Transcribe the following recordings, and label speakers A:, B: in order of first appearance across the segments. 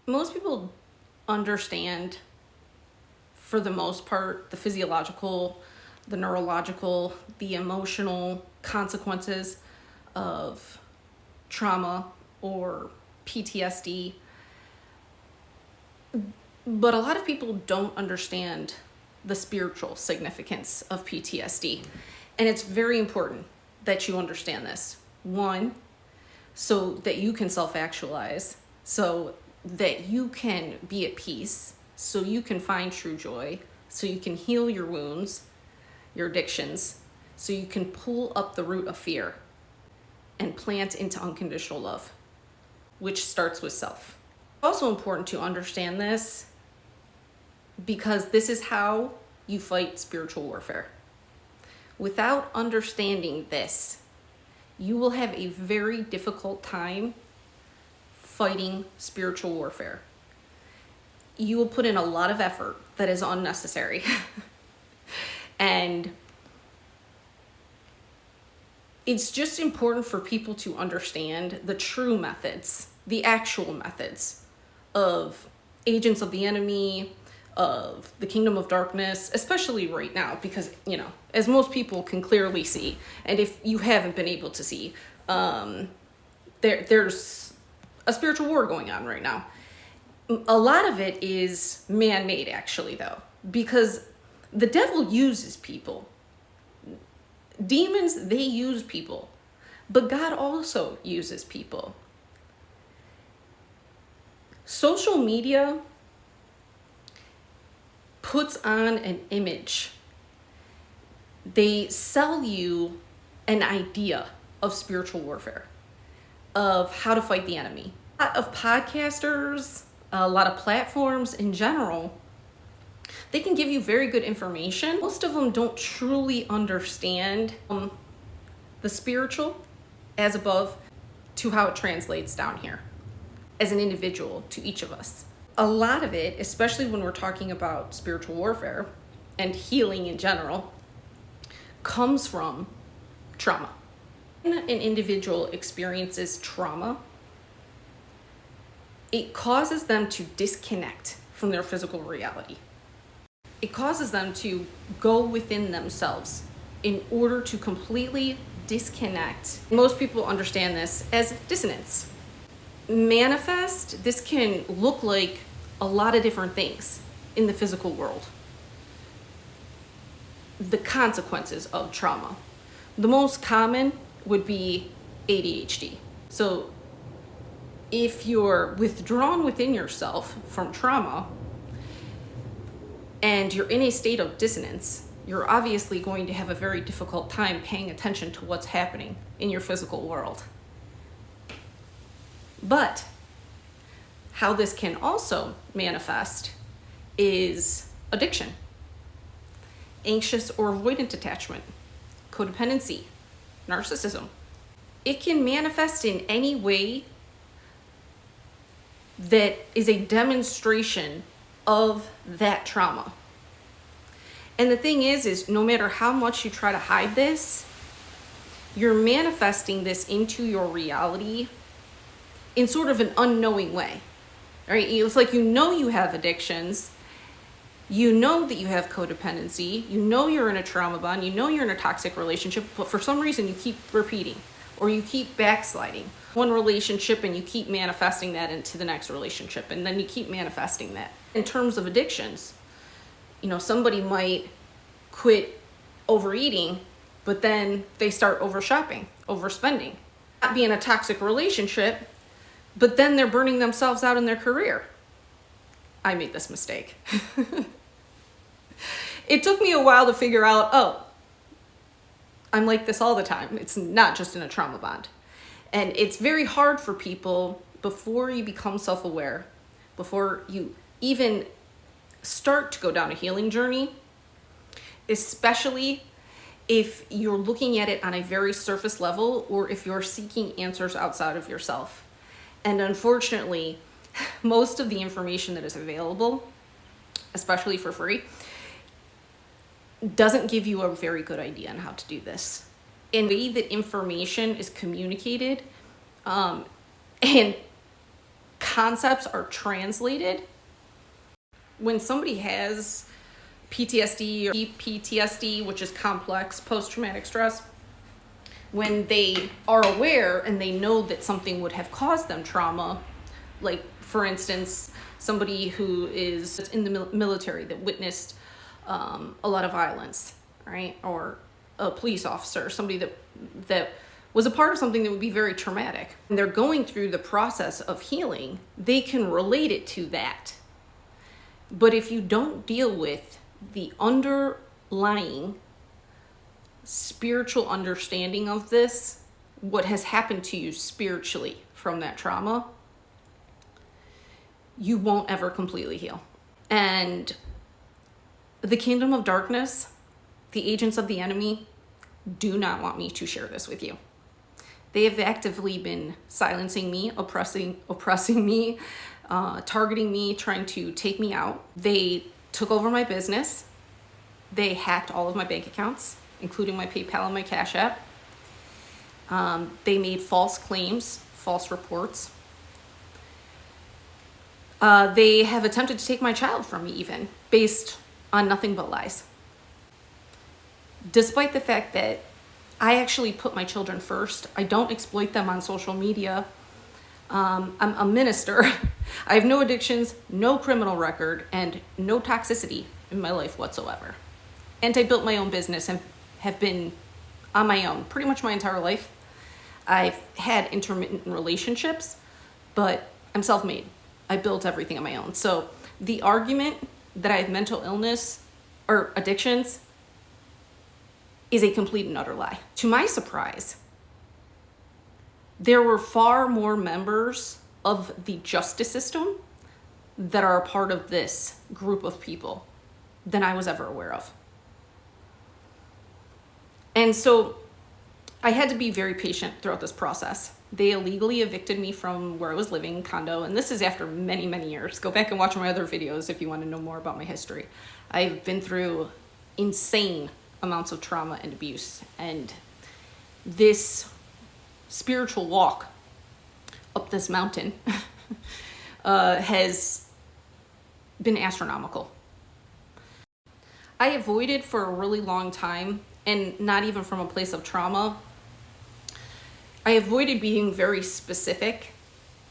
A: Most people understand, for the most part, the physiological, the neurological, the emotional consequences of trauma or PTSD. But a lot of people don't understand the spiritual significance of PTSD. And it's very important that you understand this. One, so that you can self-actualize, so that you can be at peace, so you can find true joy, so you can heal your wounds, your addictions, so you can pull up the root of fear and plant into unconditional love, which starts with self. It's also important to understand this because this is how you fight spiritual warfare. Without understanding this, you will have a very difficult time fighting spiritual warfare. You will put in a lot of effort that is unnecessary. And it's just important for people to understand the true methods, the actual methods of agents of the enemy, of the kingdom of darkness, especially right now, because, as most people can clearly see, and if you haven't been able to see, there's a spiritual war going on right now. A lot of it is man-made, actually, though, because the devil uses people. Demons, they use people, but God also uses people. Social media puts on an image. They sell you an idea of spiritual warfare, of how to fight the enemy. A lot of podcasters, a lot of platforms in general, they can give you very good information. Most of them don't truly understand the spiritual as above to how it translates down here as an individual to each of us. A lot of it, especially when we're talking about spiritual warfare and healing in general, comes from trauma. When an individual experiences trauma, it causes them to disconnect from their physical reality. It causes them to go within themselves in order to completely disconnect. Most people understand this as dissonance. Manifest, this can look like a lot of different things in the physical world. The consequences of trauma. The most common would be ADHD. So if you're withdrawn within yourself from trauma and you're in a state of dissonance, you're obviously going to have a very difficult time paying attention to what's happening in your physical world. But how this can also manifest is addiction, anxious or avoidant attachment, codependency, narcissism. It can manifest in any way that is a demonstration of that trauma. And the thing is no matter how much you try to hide this, you're manifesting this into your reality in sort of an unknowing way, right? It's like you have addictions, that you have codependency, you're in a trauma bond, you're in a toxic relationship, but for some reason you keep repeating or you keep backsliding one relationship and you keep manifesting that into the next relationship, and then you keep manifesting that. In terms of addictions, somebody might quit overeating, but then they start over shopping, overspending, not be in a toxic relationship, but then they're burning themselves out in their career. I made this mistake. It took me a while to figure out, I'm like this all the time. It's not just in a trauma bond. And it's very hard for people before you become self-aware, before you even start to go down a healing journey, especially if you're looking at it on a very surface level or if you're seeking answers outside of yourself. And unfortunately, most of the information that is available, especially for free, doesn't give you a very good idea on how to do this. In the way that information is communicated and concepts are translated. When somebody has PTSD or PTSD, which is complex post-traumatic stress, when they are aware and they know that something would have caused them trauma, like for instance, somebody who is in the military that witnessed a lot of violence, right? Or a police officer, somebody that was a part of something that would be very traumatic. And they're going through the process of healing, they can relate it to that. But if you don't deal with the underlying spiritual understanding of this, what has happened to you spiritually from that trauma, you won't ever completely heal. And the kingdom of darkness, the agents of the enemy, do not want me to share this with you. They have actively been silencing me, oppressing me, targeting me, trying to take me out. They took over my business. They hacked all of my bank accounts, including my PayPal and my Cash App. They made false claims, false reports. They have attempted to take my child from me even, based on nothing but lies. Despite the fact that I actually put my children first, I don't exploit them on social media. I'm a minister. I have no addictions, no criminal record, and no toxicity in my life whatsoever. And I built my own business and have been on my own pretty much my entire life. I've had intermittent relationships, but I'm self-made. I built everything on my own. So the argument that I have mental illness or addictions is a complete and utter lie. To my surprise, there were far more members of the justice system that are a part of this group of people than I was ever aware of. And so I had to be very patient throughout this process. They illegally evicted me from where I was living, condo, and this is after many, many years. Go back and watch my other videos if you want to know more about my history. I've been through insane amounts of trauma and abuse, and this spiritual walk up this mountain has been astronomical. I avoided for a really long time, and not even from a place of trauma. I avoided being very specific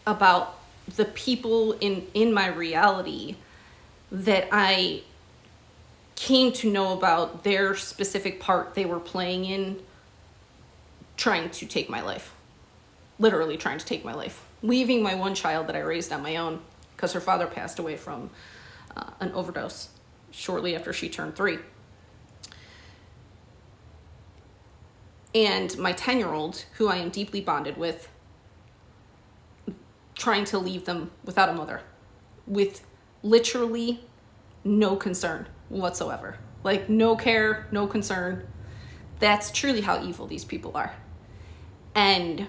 A: about the people in my reality that I came to know about their specific part they were playing in trying to take my life. Literally trying to take my life. Leaving my one child that I raised on my own because her father passed away from an overdose shortly after she turned 3. And my 10-year-old, who I am deeply bonded with, trying to leave them without a mother, with literally no concern whatsoever. Like no care, no concern. That's truly how evil these people are. And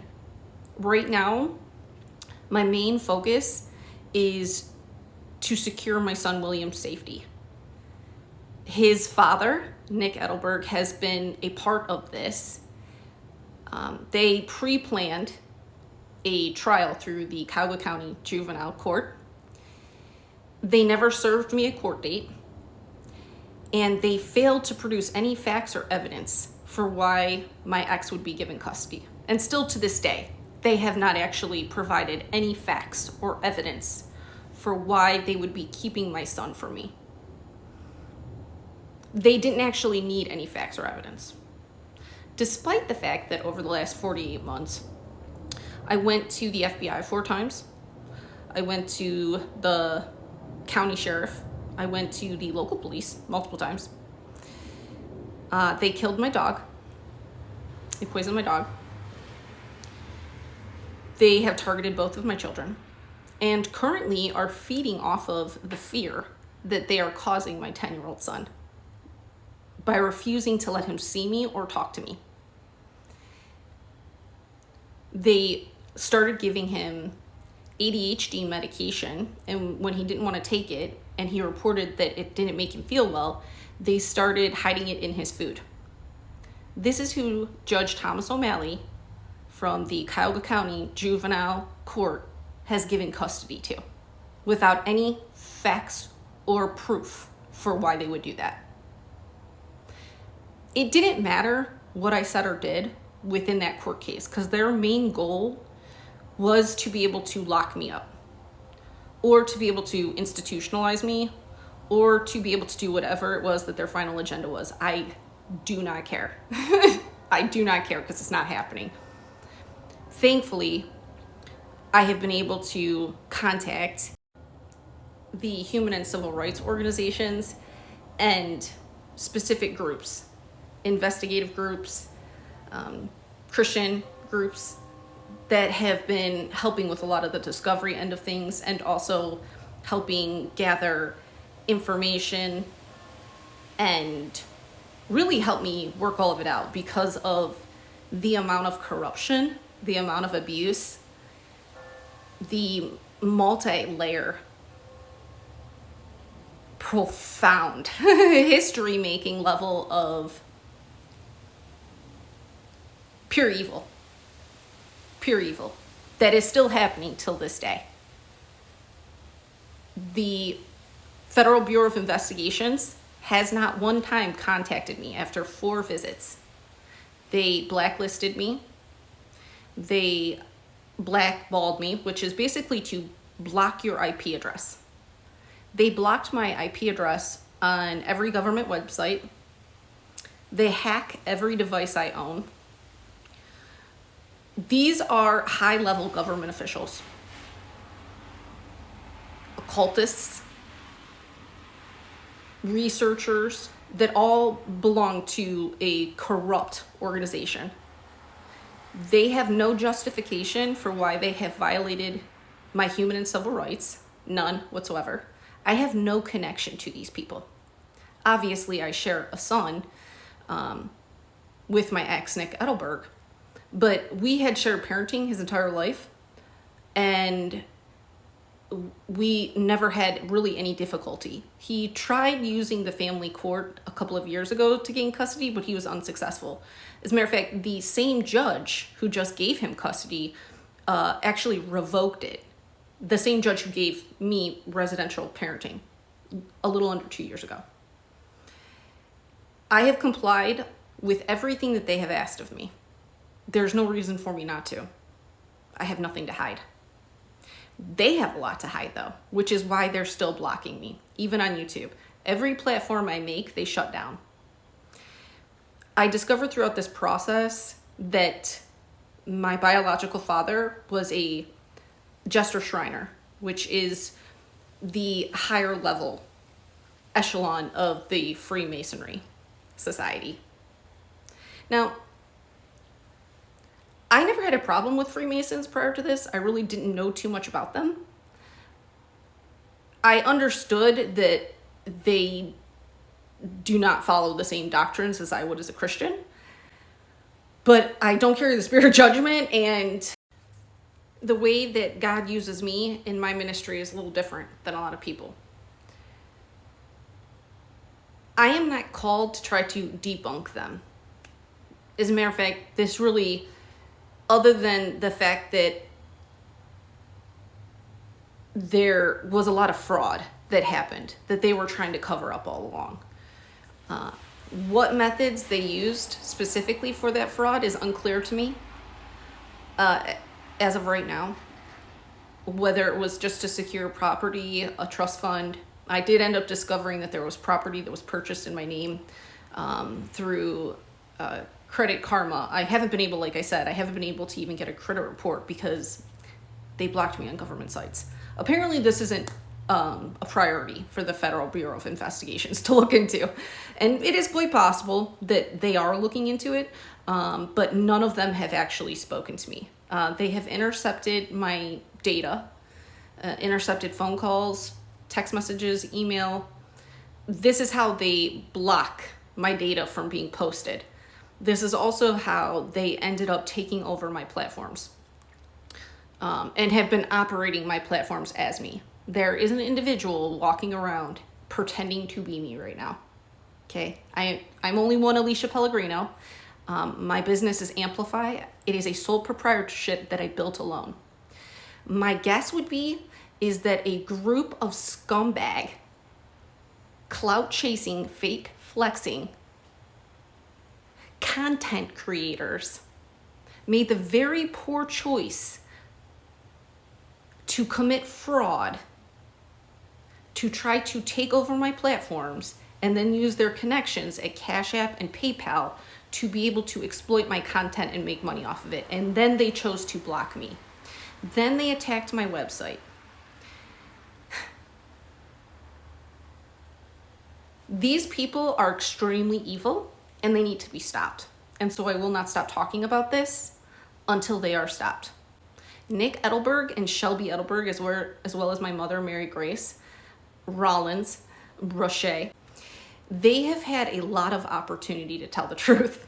A: right now, my main focus is to secure my son William's safety. His father, Nick Edelberg, has been a part of this. They pre-planned a trial through the Cuyahoga County Juvenile Court. They never served me a court date, and they failed to produce any facts or evidence for why my ex would be given custody. And still to this day, they have not actually provided any facts or evidence for why they would be keeping my son from me. They didn't actually need any facts or evidence. Despite the fact that over the last 48 months, I went to the FBI 4 times. I went to the county sheriff. I went to the local police multiple times. They killed my dog. They poisoned my dog. They have targeted both of my children and currently are feeding off of the fear that they are causing my 10-year-old son by refusing to let him see me or talk to me. They started giving him ADHD medication, and when he didn't want to take it and he reported that it didn't make him feel well, they started hiding it in his food. This is who Judge Thomas O'Malley from the Cuyahoga County Juvenile Court has given custody to without any facts or proof for why they would do that. It didn't matter what I said or did within that court case, because their main goal was to be able to lock me up, or to be able to institutionalize me, or to be able to do whatever it was that their final agenda was. I do not care. I do not care, because it's not happening. Thankfully, I have been able to contact the human and civil rights organizations and specific groups, investigative groups, Christian groups that have been helping with a lot of the discovery end of things, and also helping gather information and really help me work all of it out, because of the amount of corruption, the amount of abuse, the multi-layer, profound history-making level of pure evil that is still happening till this day. The Federal Bureau of Investigations has not one time contacted me after 4 visits. They blacklisted me. They blackballed me, which is basically to block your IP address. They blocked my IP address on every government website. They hack every device I own. These are high-level government officials, occultists, researchers that all belong to a corrupt organization. They have no justification for why they have violated my human and civil rights, none whatsoever. I have no connection to these people. Obviously, I share a son with my ex, Nick Edelberg, but we had shared parenting his entire life, and we never had really any difficulty. He tried using the family court a couple of years ago to gain custody, but he was unsuccessful. As a matter of fact, the same judge who just gave him custody actually revoked it. The same judge who gave me residential parenting a little under 2 years ago. I have complied with everything that they have asked of me. There's no reason for me not to. I have nothing to hide. They have a lot to hide, though, which is why they're still blocking me, even on YouTube. Every platform I make, they shut down. I discovered throughout this process that my biological father was a Jester Shriner, which is the higher level echelon of the Freemasonry society. Now, I never had a problem with Freemasons prior to this. I really didn't know too much about them. I understood that they do not follow the same doctrines as I would as a Christian, but I don't carry the spirit of judgment, and the way that God uses me in my ministry is a little different than a lot of people. I am not called to try to debunk them. As a matter of fact, this really, other than the fact that there was a lot of fraud that happened, that they were trying to cover up all along. What methods they used specifically for that fraud is unclear to me as of right now. Whether it was just to secure property, a trust fund. I did end up discovering that there was property that was purchased in my name through Credit Karma. I haven't been able, like I said, I haven't been able to even get a credit report because they blocked me on government sites. Apparently this isn't a priority for the Federal Bureau of Investigations to look into. And it is quite possible that they are looking into it, but none of them have actually spoken to me. They have intercepted my data, intercepted phone calls, text messages, email. This is how they block my data from being posted. This is also how they ended up taking over my platforms and have been operating my platforms as me. There is an individual walking around pretending to be me right now. Okay, I'm only one Alicia Pellegrino. My business is Amplify. It is a sole proprietorship that I built alone. My guess would be is that a group of scumbag, clout chasing, fake flexing content creators made the very poor choice to commit fraud, to try to take over my platforms, and then use their connections at Cash App and PayPal to be able to exploit my content and make money off of it. And then they chose to block me. Then they attacked my website. These people are extremely evil and they need to be stopped. And so I will not stop talking about this until they are stopped. Nick Edelberg and Shelby Edelberg, as well as my mother, Mary Grace Rollins Brochet, they have had a lot of opportunity to tell the truth.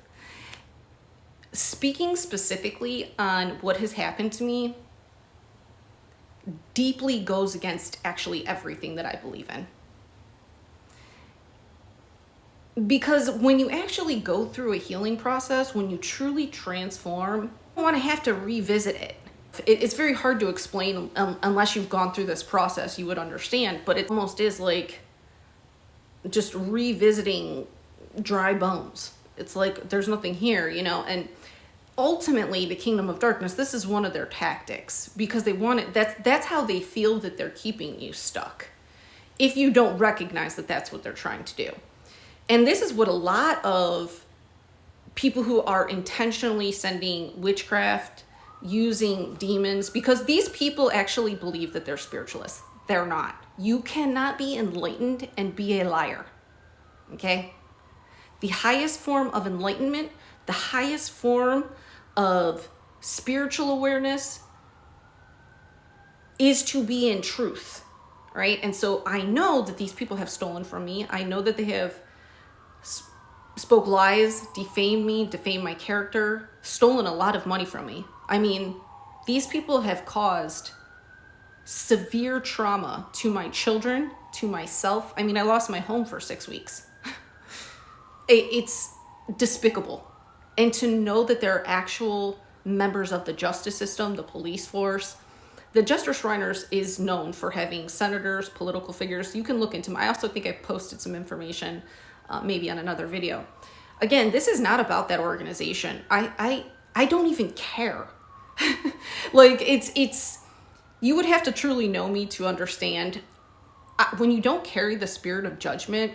A: Speaking specifically on what has happened to me deeply goes against actually everything that I believe in. Because when you actually go through a healing process, when you truly transform, you don't want to have to revisit it. It's very hard to explain unless you've gone through this process, you would understand, but it almost is like just revisiting dry bones. It's like there's nothing here, you know. And ultimately the kingdom of darkness, this is one of their tactics, because they want it. That's how they feel that they're keeping you stuck, if you don't recognize that that's what they're trying to do. And this is what a lot of people who are intentionally sending witchcraft, using demons, because these people actually believe that they're spiritualists. They're not. You cannot be enlightened and be a liar. Okay? The highest form of enlightenment, the highest form of spiritual awareness is to be in truth, right? And so I know that these people have stolen from me. I know that they have spoke lies, defamed me, defamed my character, stolen a lot of money from me. I mean, these people have caused severe trauma to my children, to myself. I mean, I lost my home for 6 weeks. It's despicable. And to know that there are actual members of the justice system, the police force. The Justice Shriners is known for having senators, political figures. You can look into them. I also think I posted some information maybe on another video. Again, this is not about that organization. I don't even care. Like it's you would have to truly know me to understand. When you don't carry the spirit of judgment,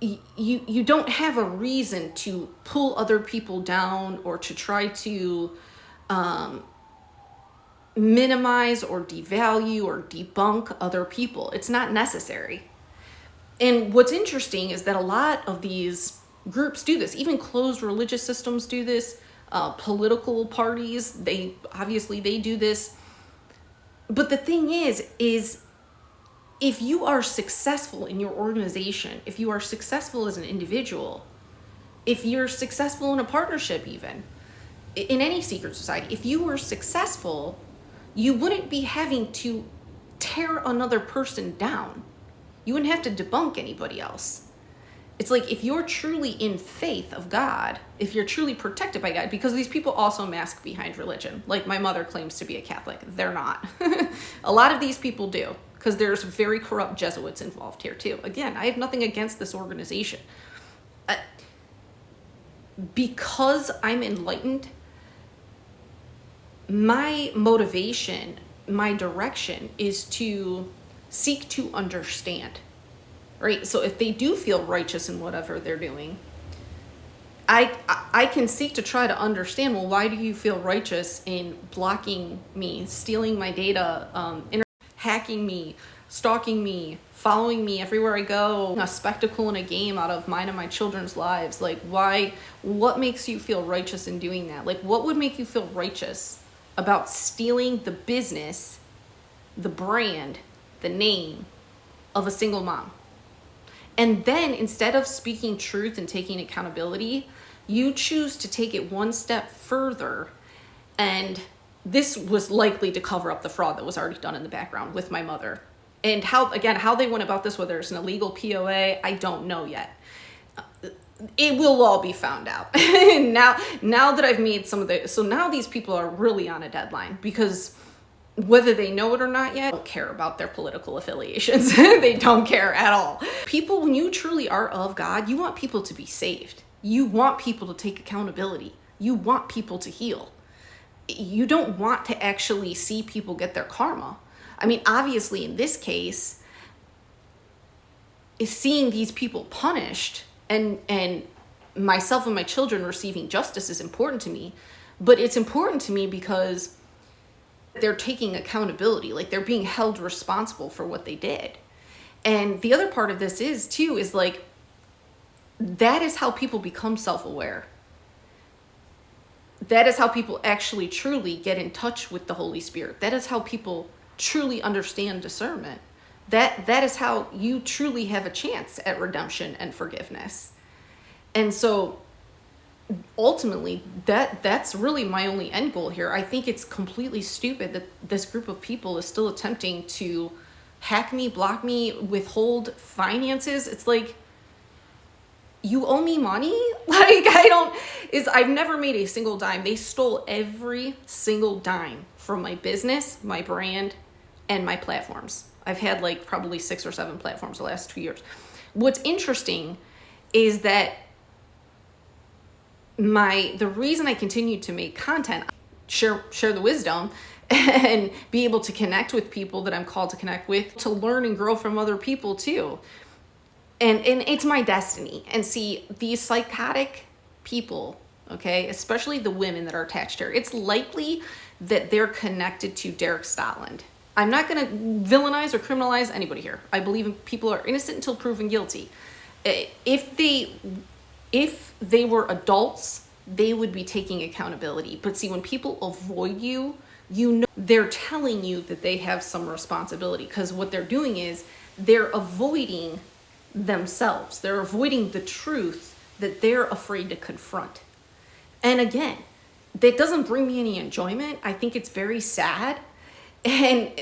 A: you don't have a reason to pull other people down or to try to minimize or devalue or debunk other people. It's not necessary. And what's interesting is that a lot of these groups do this. Even closed religious systems do this. Political parties, they do this. But the thing is if you are successful in your organization, if you are successful as an individual, if you're successful in a partnership, even in any secret society, if you were successful, you wouldn't be having to tear another person down. You wouldn't have to debunk anybody else. It's like if you're truly in faith of God, if you're truly protected by God, because these people also mask behind religion. Like my mother claims to be a Catholic. They're not. A lot of these people do, because there's very corrupt Jesuits involved here too. Again, I have nothing against this organization. Because I'm enlightened, my motivation, my direction is to seek to understand, right? So if they do feel righteous in whatever they're doing, I can seek to try to understand, well, why do you feel righteous in blocking me, stealing my data, hacking me, stalking me, following me everywhere I go, a spectacle and a game out of mine and my children's lives? Like, why? What makes you feel righteous in doing that? Like, what would make you feel righteous about stealing the business, the brand, the name of a single mom? And then instead of speaking truth and taking accountability, you choose to take it one step further. And this was likely to cover up the fraud that was already done in the background with my mother. And how they went about this, whether it's an illegal POA, I don't know yet. it will all be found out. now that I've made some of the, so now these people are really on a deadline, because whether they know it or not yet, don't care about their political affiliations. They don't care at all. People, when you truly are of God, you want people to be saved. You want people to take accountability. You want people to heal. You don't want to actually see people get their karma. I mean, obviously in this case, is seeing these people punished and myself and my children receiving justice is important to me. But it's important to me because they're taking accountability, like they're being held responsible for what they did. And the other part of this is like, that is how people become self-aware. That is how people actually truly get in touch with the Holy Spirit. That is how people truly understand discernment. That is how you truly have a chance at redemption and forgiveness. And so ultimately, that's really my only end goal here. I think it's completely stupid that this group of people is still attempting to hack me, block me, withhold finances. It's like, you owe me money? Like, I've never made a single dime. They stole every single dime from my business, my brand, and my platforms. I've had like probably 6 or 7 platforms the last 2 years. What's interesting is that the reason I continue to make content, share the wisdom, and be able to connect with people that I'm called to connect with, to learn and grow from other people too. And it's my destiny. And see, these psychotic people, okay, especially the women that are attached here, it's likely that they're connected to Derek Stotland. I'm not going to villainize or criminalize anybody here. I believe people are innocent until proven guilty. If they were adults, they would be taking accountability. But see, when people avoid you, you know they're telling you that they have some responsibility, because what they're doing is they're avoiding themselves. They're avoiding the truth that they're afraid to confront. And again, that doesn't bring me any enjoyment. I think it's very sad. And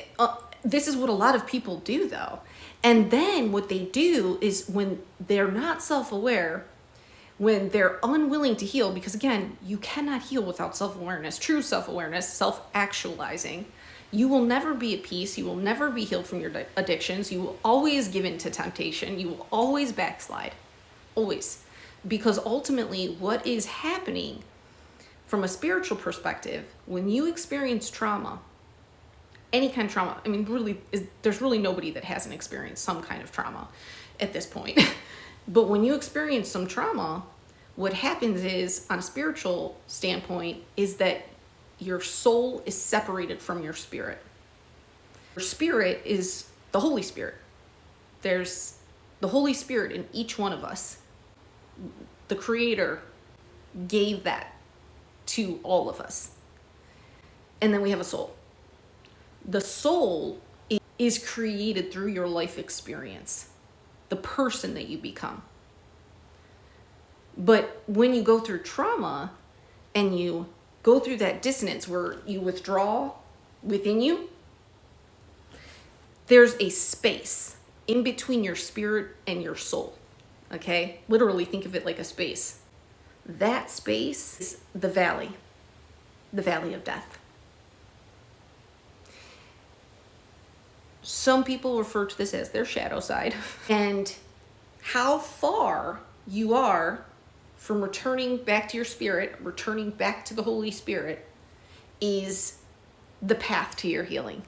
A: this is what a lot of people do, though. And then what they do is, when they're not self-aware, when they're unwilling to heal, because again, you cannot heal without self-awareness, true self-awareness, self-actualizing. You will never be at peace. You will never be healed from your addictions. You will always give in to temptation. You will always backslide. Always. Because ultimately, what is happening from a spiritual perspective, when you experience trauma, any kind of trauma, I mean, really, there's really nobody that hasn't experienced some kind of trauma at this point. But when you experience some trauma, what happens is, on a spiritual standpoint, is that your soul is separated from your spirit. Your spirit is the Holy Spirit. There's the Holy Spirit in each one of us. The Creator gave that to all of us. And then we have a soul. The soul is created through your life experience, the person that you become. But when you go through trauma and you go through that dissonance where you withdraw within you, there's a space in between your spirit and your soul. Okay? Literally think of it like a space. That space is the valley of death. Some people refer to this as their shadow side. And how far you are from returning back to your spirit, returning back to the Holy Spirit, is the path to your healing.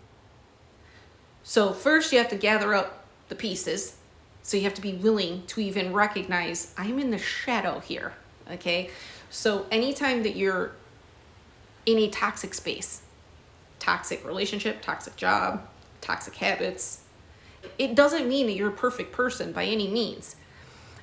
A: So first you have to gather up the pieces. So you have to be willing to even recognize, I'm in the shadow here, okay? So anytime that you're in a toxic space, toxic relationship, toxic job, toxic habits, it doesn't mean that you're a perfect person by any means.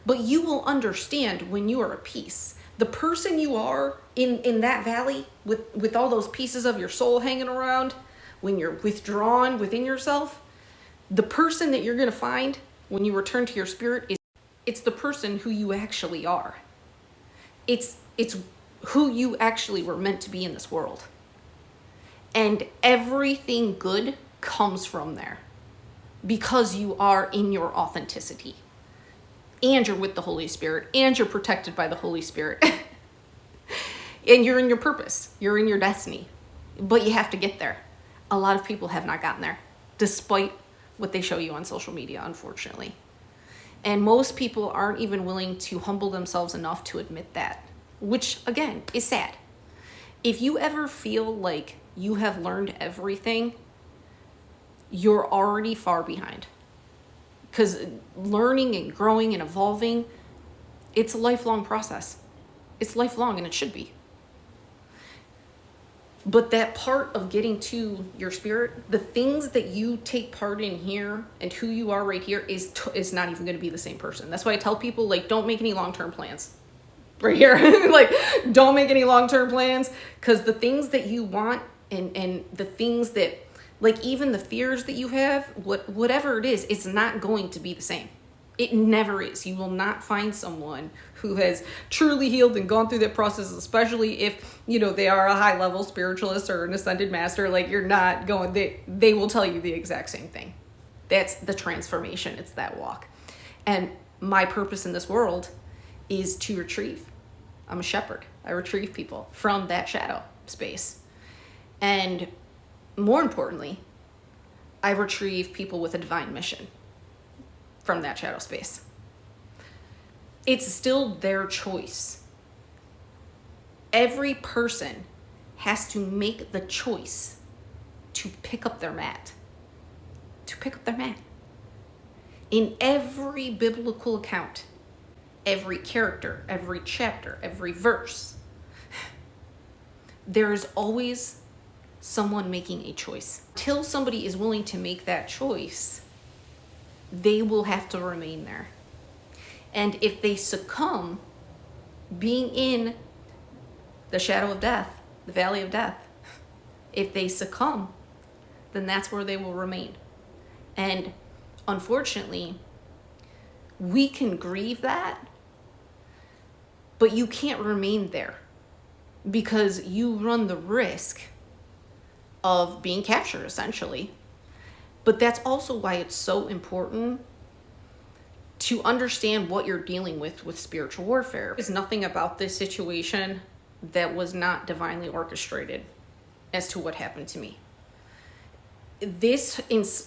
A: But you will understand when you are at peace. The person you are in that valley with all those pieces of your soul hanging around, when you're withdrawn within yourself, the person that you're going to find when you return to your spirit it's the person who you actually are. It's who you actually were meant to be in this world. And everything good comes from there because you are in your authenticity. and you're with the Holy Spirit, and you're protected by the Holy Spirit. And you're in your purpose. You're in your destiny. But you have to get there. A lot of people have not gotten there, despite what they show you on social media, unfortunately. And most people aren't even willing to humble themselves enough to admit that, which, again, is sad. If you ever feel like you have learned everything, you're already far behind. Because learning and growing and evolving, it's a lifelong process. It's lifelong, and it should be. But that part of getting to your spirit, the things that you take part in here and who you are right here is not even going to be the same person. That's why I tell people, like, don't make any long-term plans right here. Like, don't make any long-term plans, because the things that you want and the things that, like, even the fears that you have, whatever it is, it's not going to be the same. It never is. You will not find someone who has truly healed and gone through that process, especially if, you know, they are a high level spiritualist or an ascended master. Like, you're not going, they will tell you the exact same thing. That's the transformation. It's that walk. And my purpose in this world is to retrieve. I'm a shepherd. I retrieve people from that shadow space. And more importantly, I retrieve people with a divine mission from that shadow space. It's still their choice. Every person has to make the choice to pick up their mat. To pick up their mat. In every biblical account, every character, every chapter, every verse, there is always someone making a choice. Till somebody is willing to make that choice, they will have to remain there. And if they succumb, being in the shadow of death, the valley of death, if they succumb, then that's where they will remain. And unfortunately, we can grieve that, but you can't remain there, because you run the risk of being captured, essentially. But that's also why it's so important to understand what you're dealing with spiritual warfare. There's nothing about this situation that was not divinely orchestrated as to what happened to me. This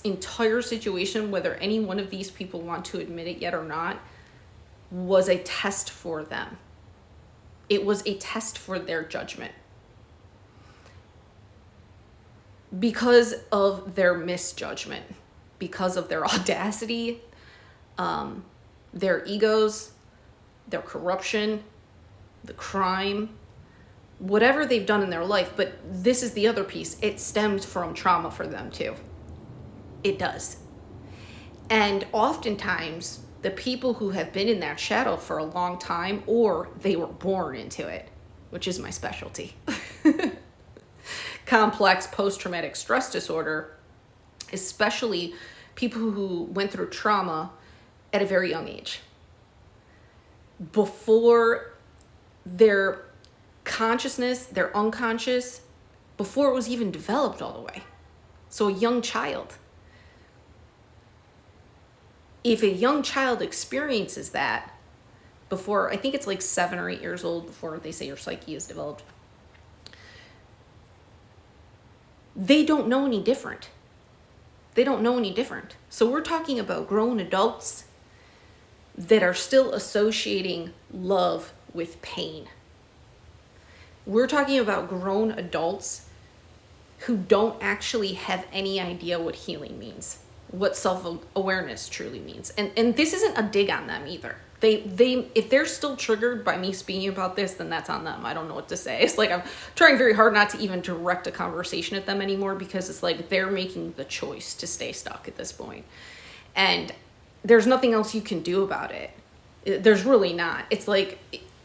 A: entire situation, whether any one of these people want to admit it yet or not, was a test for them. It was a test for their judgment. Because of their misjudgment, because of their audacity, their egos, their corruption, the crime, whatever they've done in their life. But this is the other piece. It stems from trauma for them too. It does. And oftentimes, the people who have been in that shadow for a long time, or they were born into it, which is my specialty. Complex post-traumatic stress disorder, especially people who went through trauma at a very young age, before their consciousness, their unconscious, before it was even developed all the way. So a young child. If a young child experiences that before, I think it's like 7 or 8 years old before they say your psyche is developed, they don't know any different. They don't know any different. So we're talking about grown adults that are still associating love with pain. We're talking about grown adults who don't actually have any idea what healing means, what self-awareness truly means. And this isn't a dig on them either. They if they're still triggered by me speaking about this, then that's on them. I don't know what to say. It's like I'm trying very hard not to even direct a conversation at them anymore, because it's like they're making the choice to stay stuck at this point. And there's nothing else you can do about it. There's really not. It's like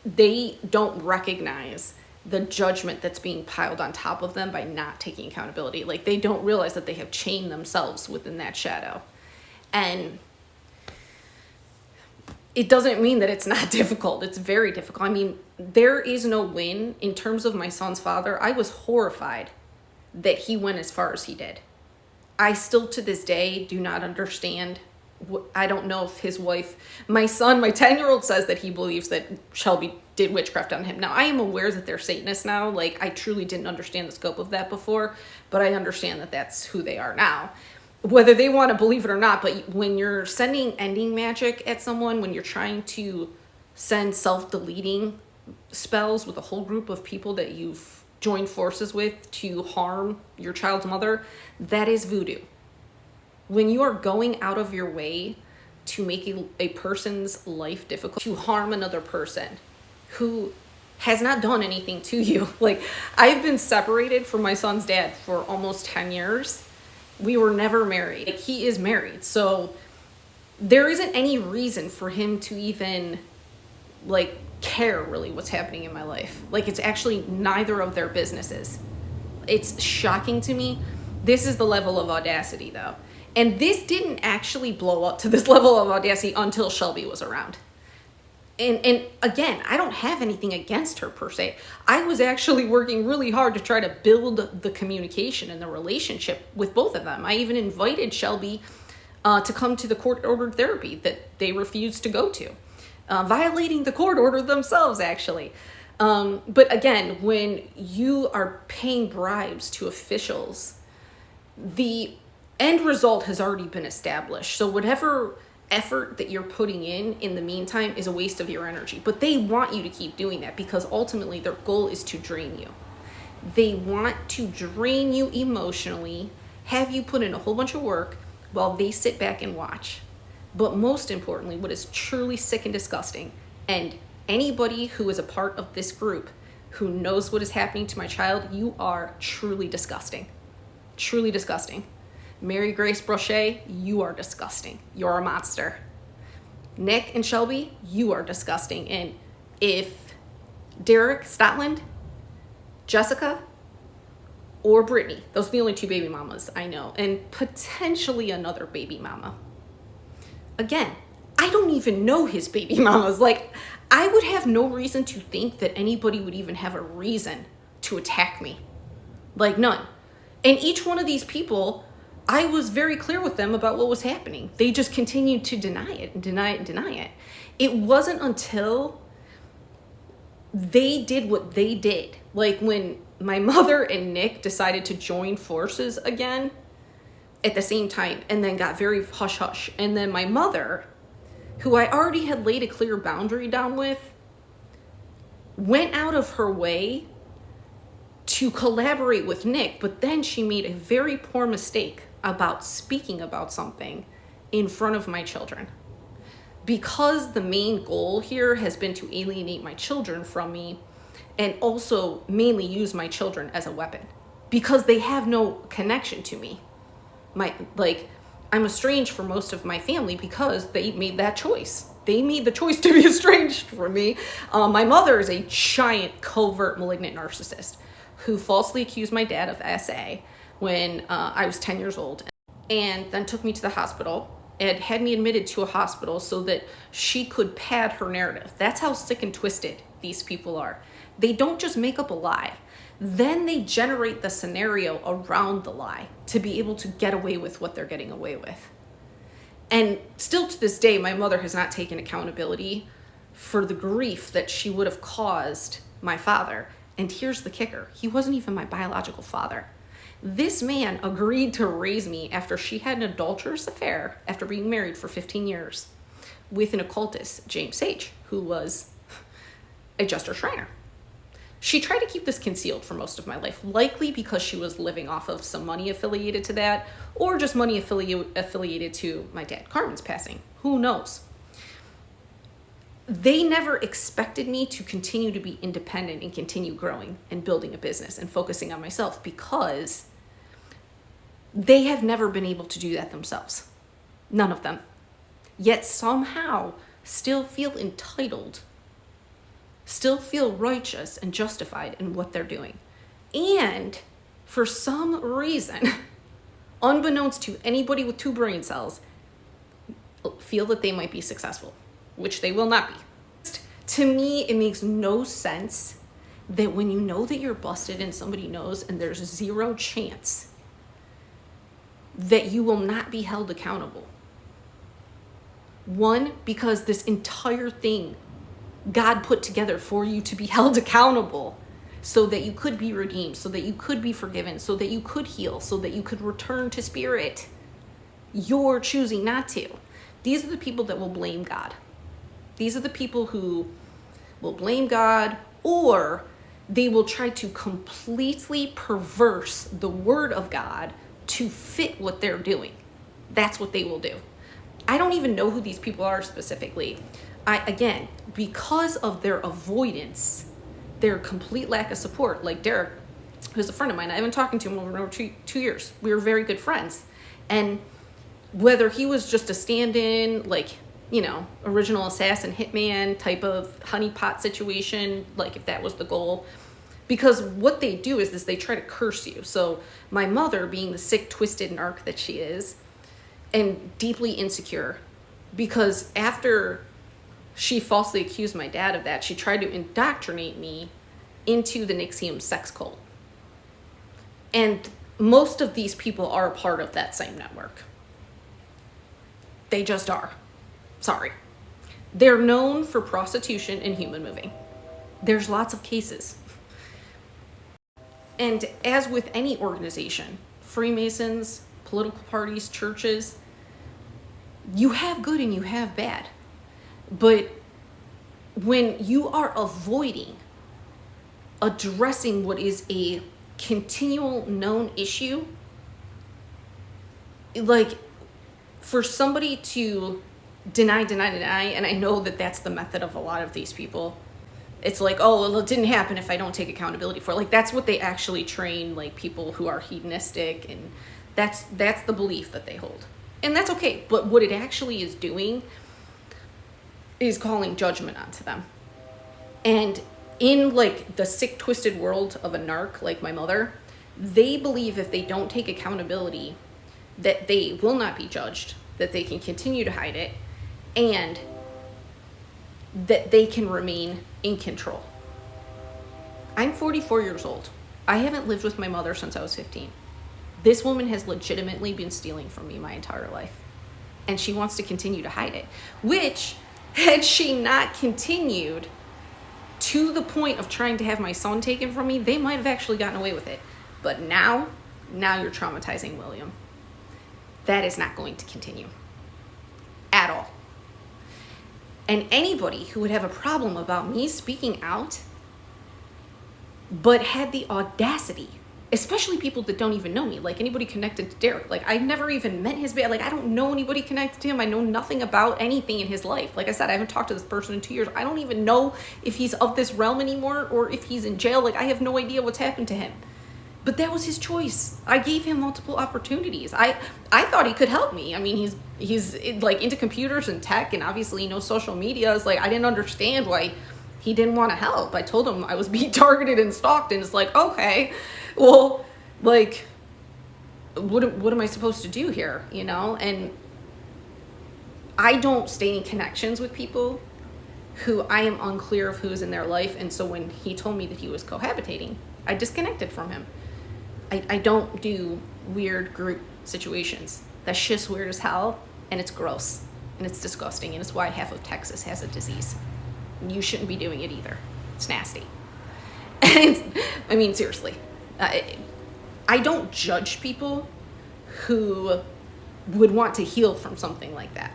A: they don't recognize the judgment that's being piled on top of them by not taking accountability. Like, they don't realize that they have chained themselves within that shadow. And it doesn't mean that it's not difficult. It's very difficult. I mean, there is no win. In terms of my son's father, I was horrified that he went as far as he did. I still to this day do not understand I don't know if his wife, my son, my 10-year-old says that he believes that Shelby did witchcraft on him. Now, I am aware that they're Satanists now. Like, I truly didn't understand the scope of that before, but I understand that that's who they are now. Whether they want to believe it or not, but when you're sending ending magic at someone, when you're trying to send self-deleting spells with a whole group of people that you've joined forces with to harm your child's mother, that is voodoo. When you are going out of your way to make a person's life difficult, to harm another person who has not done anything to you. Like, I've been separated from my son's dad for almost 10 years. We were never married. Like, he is married. So there isn't any reason for him to even, like, care really what's happening in my life. Like, it's actually neither of their businesses. It's shocking to me. This is the level of audacity, though. And this didn't actually blow up to this level of audacity until Shelby was around. And again, I don't have anything against her per se. I was actually working really hard to try to build the communication and the relationship with both of them. I even invited Shelby to come to the court-ordered therapy that they refused to go to, violating the court order themselves, actually. But again, when you are paying bribes to officials, the end result has already been established. So whatever effort that you're putting in the meantime is a waste of your energy. But they want you to keep doing that because ultimately their goal is to drain you. They want to drain you emotionally, have you put in a whole bunch of work while they sit back and watch. But most importantly, what is truly sick and disgusting, and anybody who is a part of this group who knows what is happening to my child, you are truly disgusting. Truly disgusting. Mary Grace Brochet, you are disgusting. You're a monster. Nick and Shelby, you are disgusting. And if Derek Stotland, Jessica, or Brittany, those are the only two baby mamas I know, and potentially another baby mama. Again, I don't even know his baby mamas. Like, I would have no reason to think that anybody would even have a reason to attack me. Like, none. And each one of these people, I was very clear with them about what was happening. They just continued to deny it and deny it and deny it. It wasn't until they did what they did, like when my mother and Nick decided to join forces again at the same time and then got very hush-hush. And then my mother, who I already had laid a clear boundary down with, went out of her way to collaborate with Nick, but then she made a very poor mistake about speaking about something in front of my children. Because the main goal here has been to alienate my children from me and also mainly use my children as a weapon because they have no connection to me. I'm estranged from most of my family because they made that choice. They made the choice to be estranged from me. My mother is a giant covert malignant narcissist who falsely accused my dad of SA when I was 10 years old, and then took me to the hospital and had me admitted to a hospital so that she could pad her narrative. That's how sick and twisted these people are. They don't just make up a lie. Then they generate the scenario around the lie to be able to get away with what they're getting away with. And still to this day, my mother has not taken accountability for the grief that she would have caused my father. And here's the kicker. He wasn't even my biological father. This man agreed to raise me after she had an adulterous affair after being married for 15 years with an occultist, James Sage, who was a Jester Shriner. She tried to keep this concealed for most of my life, likely because she was living off of some money affiliated to that, or just money affiliated to my dad Carmen's passing. Who knows? They never expected me to continue to be independent and continue growing and building a business and focusing on myself because they have never been able to do that themselves. None of them. Yet somehow still feel entitled, still feel righteous and justified in what they're doing. And for some reason, unbeknownst to anybody with 2 brain cells, feel that they might be successful, which they will not be. To me, it makes no sense that when you know that you're busted and somebody knows and there's 0 chance that you will not be held accountable. One, because this entire thing God put together for you to be held accountable so that you could be redeemed, so that you could be forgiven, so that you could heal, so that you could return to spirit. You're choosing not to. These are the people that will blame God. These are the people who will blame God, or they will try to completely perverse the word of God to fit what they're doing. That's what they will do. I don't even know who these people are specifically. Again, because of their avoidance, their complete lack of support, like Derek, who's a friend of mine, I've been talking to him over 2 years. We were very good friends. And whether he was just a stand-in, like, original assassin hitman type of honeypot situation, like if that was the goal, because what they do is this, they try to curse you. So my mother, being the sick, twisted narc that she is, and deeply insecure, because after she falsely accused my dad of that, she tried to indoctrinate me into the NXIVM sex cult. And most of these people are a part of that same network. They just are. Sorry. They're known for prostitution and human moving. There's lots of cases. And as with any organization, Freemasons, political parties, churches, you have good and you have bad. But when you are avoiding addressing what is a continual known issue, like for somebody to deny, and I know that that's the method of a lot of these people. It's like, oh, well, it didn't happen if I don't take accountability for it. Like, that's what they actually train, like, people who are hedonistic, and that's the belief that they hold. And that's okay, but what it actually is doing is calling judgment onto them. And in, like, the sick, twisted world of a narc like my mother, they believe if they don't take accountability that they will not be judged, that they can continue to hide it, and that they can remain in control. I'm 44 years old. I haven't lived with my mother since I was 15. This woman has legitimately been stealing from me my entire life. And she wants to continue to hide it. Which, had she not continued to the point of trying to have my son taken from me, they might have actually gotten away with it. But now you're traumatizing William. That is not going to continue. At all. And anybody who would have a problem about me speaking out, but had the audacity, especially people that don't even know me, like anybody connected to Derek, like I never even met his band, like I don't know anybody connected to him, I know nothing about anything in his life. Like I said, I haven't talked to this person in 2 years. I don't even know if he's of this realm anymore or if he's in jail. Like I have no idea what's happened to him. But that was his choice. I gave him multiple opportunities. I thought he could help me. I mean, he's like into computers and tech, and obviously he knows social media. It's like I didn't understand why he didn't want to help. I told him I was being targeted and stalked, and it's like, okay, well, like, what am I supposed to do here? And I don't stay in connections with people who I am unclear of who's in their life. And so when he told me that he was cohabitating, I disconnected from him. I don't do weird group situations. That shit's weird as hell, and it's gross, and it's disgusting, and it's why half of Texas has a disease. You shouldn't be doing it either. It's nasty. And I mean, seriously. I don't judge people who would want to heal from something like that.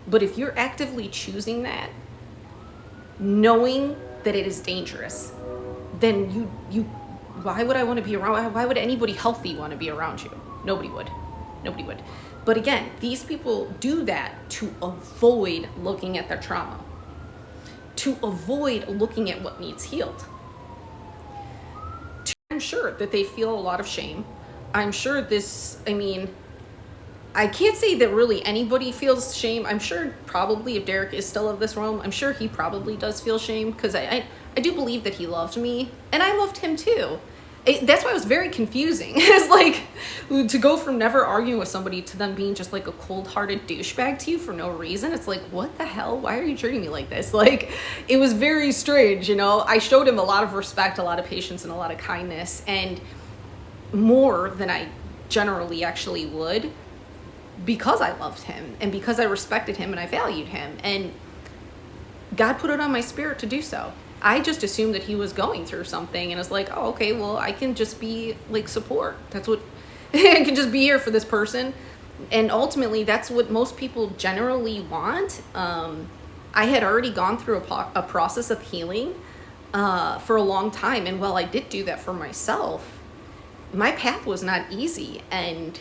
A: But if you're actively choosing that, knowing that it is dangerous, then you why would I want to be around? Why would anybody healthy want to be around you? Nobody would. But again, these people do that to avoid looking at their trauma, to avoid looking at what needs healed. I'm sure that they feel a lot of shame. I'm sure I can't say that really anybody feels shame. I'm sure probably if Derek is still of this realm, I'm sure he probably does feel shame, because I do believe that he loved me, and I loved him too. That's why it was very confusing. It's like to go from never arguing with somebody to them being just like a cold-hearted douchebag to you for no reason. It's like, what the hell? Why are you treating me like this? Like, it was very strange, I showed him a lot of respect, a lot of patience, and a lot of kindness, and more than I generally actually would. because I loved him and because I respected him and I valued him. And God put it on my spirit to do so. I just assumed that he was going through something, and it's like, oh, okay, well, I can just be like support. That's what I can just be here for this person. And ultimately, that's what most people generally want. I had already gone through a process of healing for a long time. And while I did do that for myself, my path was not easy. And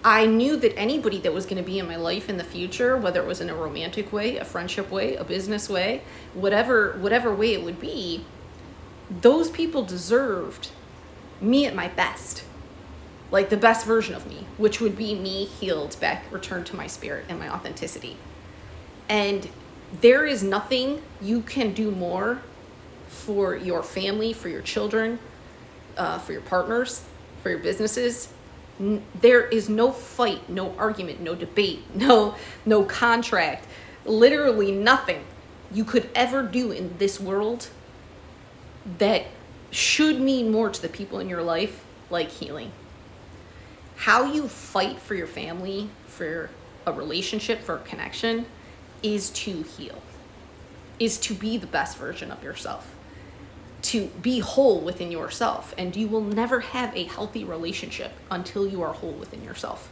A: I knew that anybody that was going to be in my life in the future, whether it was in a romantic way, a friendship way, a business way, whatever way it would be, those people deserved me at my best. Like the best version of me, which would be me healed back, returned to my spirit and my authenticity. And there is nothing you can do more for your family, for your children, for your partners, for your businesses. There is no fight, no argument, no debate, no contract, literally nothing you could ever do in this world that should mean more to the people in your life like healing. How you fight for your family, for a relationship, for a connection, is to heal, is to be the best version of yourself, to be whole within yourself. And you will never have a healthy relationship until you are whole within yourself.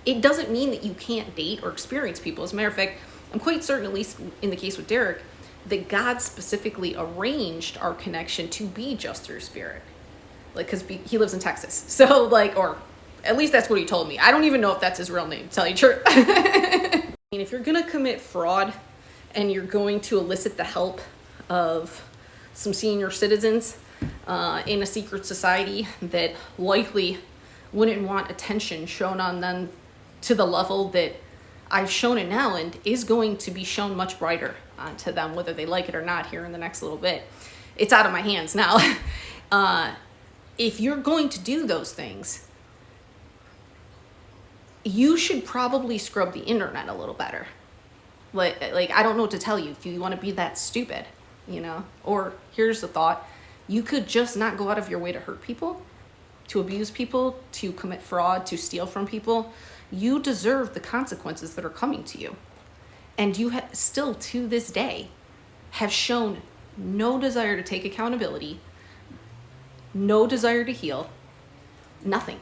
A: It doesn't mean that you can't date or experience people. As a matter of fact, I'm quite certain, at least in the case with Derek, that God specifically arranged our connection to be just through spirit. Like, because he lives in Texas. So, like, or at least that's what he told me. I don't even know if that's his real name, to tell you the truth. I mean, if you're going to commit fraud and you're going to elicit the help of some senior citizens in a secret society that likely wouldn't want attention shown on them to the level that I've shown it now and is going to be shown much brighter to them, whether they like it or not here in the next little bit. It's out of my hands now. If you're going to do those things, you should probably scrub the internet a little better. Like I don't know what to tell you if you want to be that stupid. You know, or here's the thought, you could just not go out of your way to hurt people, to abuse people, to commit fraud, to steal from people. You deserve the consequences that are coming to you. And you still to this day have shown no desire to take accountability, no desire to heal, nothing.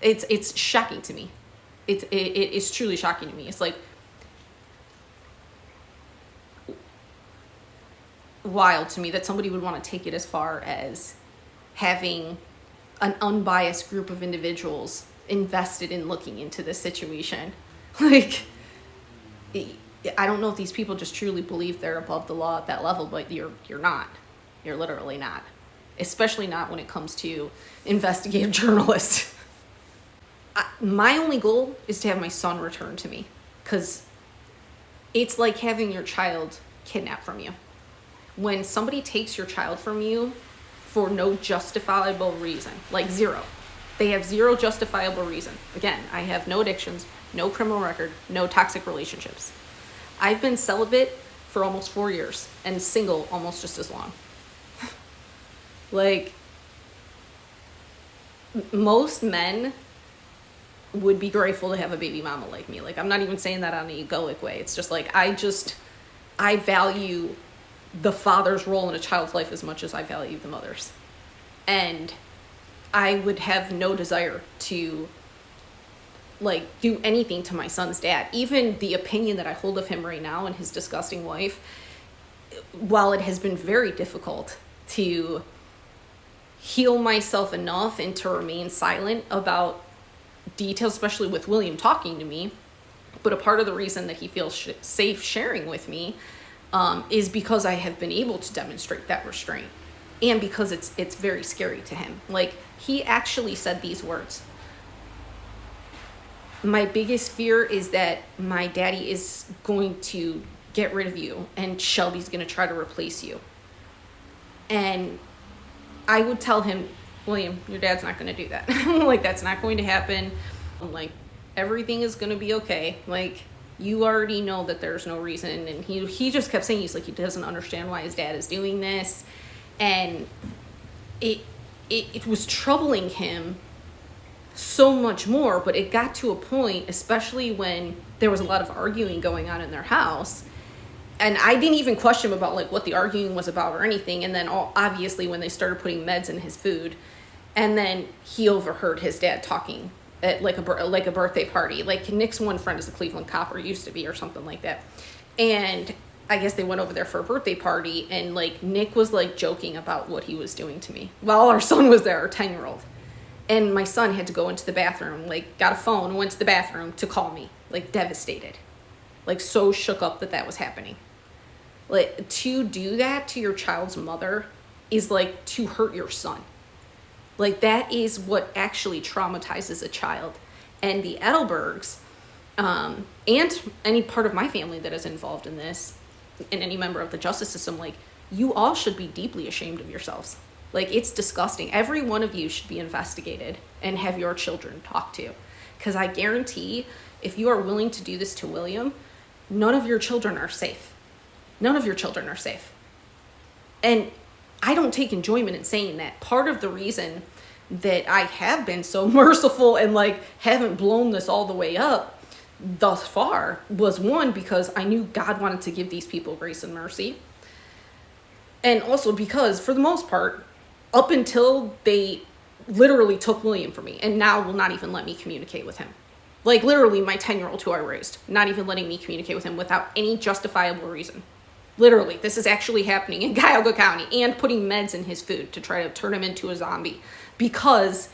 A: It's shocking to me. It's truly shocking to me. It's like, wild to me that somebody would want to take it as far as having an unbiased group of individuals invested in looking into this situation. Like, I don't know if these people just truly believe they're above the law at that level, but you're not. You're literally not. Especially not when it comes to investigative journalists. My only goal is to have my son returned to me, because it's like having your child kidnapped from you. When somebody takes your child from you for no justifiable reason, like zero, they have zero justifiable reason. Again, I have no addictions, no criminal record, no toxic relationships. I've been celibate for almost 4 years and single almost just as long. Like, most men would be grateful to have a baby mama like me. Like, I'm not even saying that on an egoic way. It's just like, I value the father's role in a child's life as much as I value the mother's. And I would have no desire to like do anything to my son's dad. Even the opinion that I hold of him right now and his disgusting wife, while it has been very difficult to heal myself enough and to remain silent about details, especially with William talking to me, but a part of the reason that he feels safe sharing with me is because I have been able to demonstrate that restraint, and because it's very scary to him. Like, he actually said these words: my biggest fear is that my daddy is going to get rid of you and Shelby's going to try to replace you. And I would tell him, William, your dad's not going to do that. Like, that's not going to happen. Like, everything is going to be okay. Like, you already know that there's no reason. And he just kept saying, he's like, he doesn't understand why his dad is doing this. And it was troubling him so much more. But it got to a point, especially when there was a lot of arguing going on in their house, and I didn't even question him about like what the arguing was about or anything. And then obviously when they started putting meds in his food, and then he overheard his dad talking at like a birthday party. Like Nick's one friend is a Cleveland cop, or used to be, or something like that. And I guess they went over there for a birthday party, and like Nick was like joking about what he was doing to me while our son was there, our 10-year-old. And my son had to go into the bathroom, like got a phone, went to the bathroom to call me, like devastated, like so shook up that was happening. Like, to do that to your child's mother is like to hurt your son. Like, that is what actually traumatizes a child. And the Edelbergs, and any part of my family that is involved in this, and any member of the justice system, like, you all should be deeply ashamed of yourselves. Like, it's disgusting. Every one of you should be investigated and have your children talked to. Because I guarantee, if you are willing to do this to William, none of your children are safe. None of your children are safe. And I don't take enjoyment in saying that. Part of the reason that I have been so merciful and like haven't blown this all the way up thus far was, one, because I knew God wanted to give these people grace and mercy. And also because, for the most part, up until they literally took William from me and now will not even let me communicate with him. Like, literally, my 10-year-old who I raised, not even letting me communicate with him without any justifiable reason. Literally, this is actually happening in Cuyahoga County, and putting meds in his food to try to turn him into a zombie because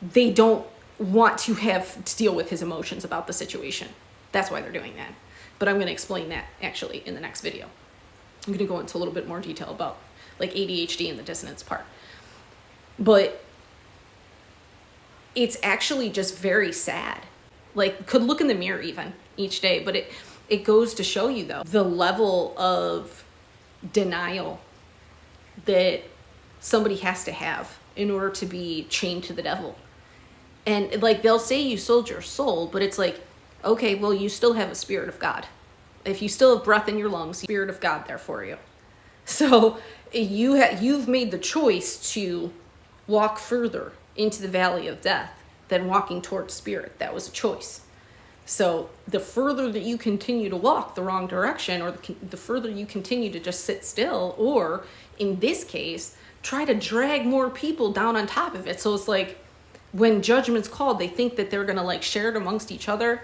A: they don't want to have to deal with his emotions about the situation. That's why they're doing that. But I'm going to explain that actually in the next video. I'm going to go into a little bit more detail about like ADHD and the dissonance part. But it's actually just very sad. Like, could look in the mirror even each day, but it goes to show you, though, the level of denial that somebody has to have in order to be chained to the devil. And like, they'll say you sold your soul, but it's like, okay, well, you still have a spirit of God. If you still have breath in your lungs, the spirit of God there for you. So you've made the choice to walk further into the valley of death than walking towards spirit. That was a choice. So the further that you continue to walk the wrong direction, or the further you continue to just sit still, or in this case, try to drag more people down on top of it. So it's like, when judgment's called, they think that they're going to like share it amongst each other.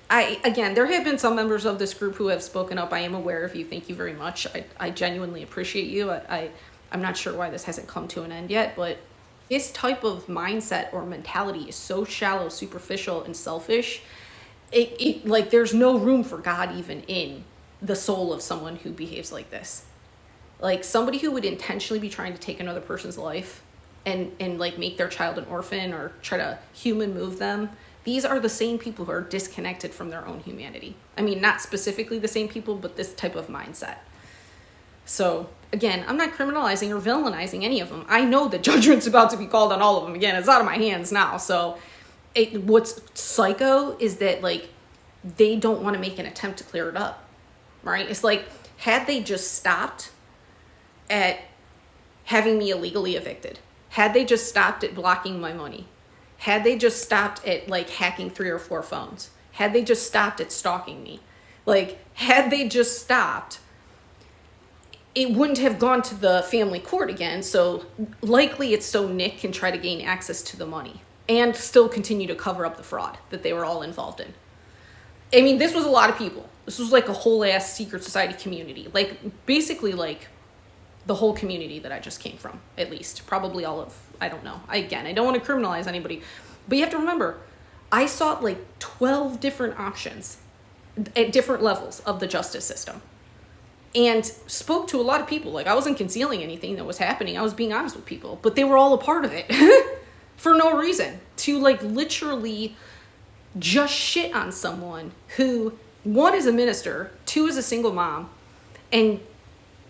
A: Again, there have been some members of this group who have spoken up. I am aware of you. Thank you very much. I genuinely appreciate you. I'm not sure why this hasn't come to an end yet, but this type of mindset or mentality is so shallow, superficial, and selfish. It like, there's no room for God even in the soul of someone who behaves like this. Like, somebody who would intentionally be trying to take another person's life and like make their child an orphan or try to human move them. These are the same people who are disconnected from their own humanity. I mean, not specifically the same people, but this type of mindset. So again, I'm not criminalizing or villainizing any of them. I know that judgment's about to be called on all of them. Again, it's out of my hands now. So what's psycho is that like, they don't want to make an attempt to clear it up, right? It's like, had they just stopped at having me illegally evicted, had they just stopped at blocking my money, had they just stopped at like hacking 3 or 4 phones, had they just stopped at stalking me, like, had they just stopped, it wouldn't have gone to the family court again. So likely it's so Nick can try to gain access to the money and still continue to cover up the fraud that they were all involved in. I mean, this was a lot of people. This was like a whole ass secret society community. Like, basically like the whole community that I just came from, at least. Probably all of, I don't know. I don't want to criminalize anybody. But you have to remember, I sought like 12 different options at different levels of the justice system. And spoke to a lot of people. Like, I wasn't concealing anything that was happening. I was being honest with people. But they were all a part of it. For no reason. To like literally just shit on someone who, 1, is a minister, 2, is a single mom, and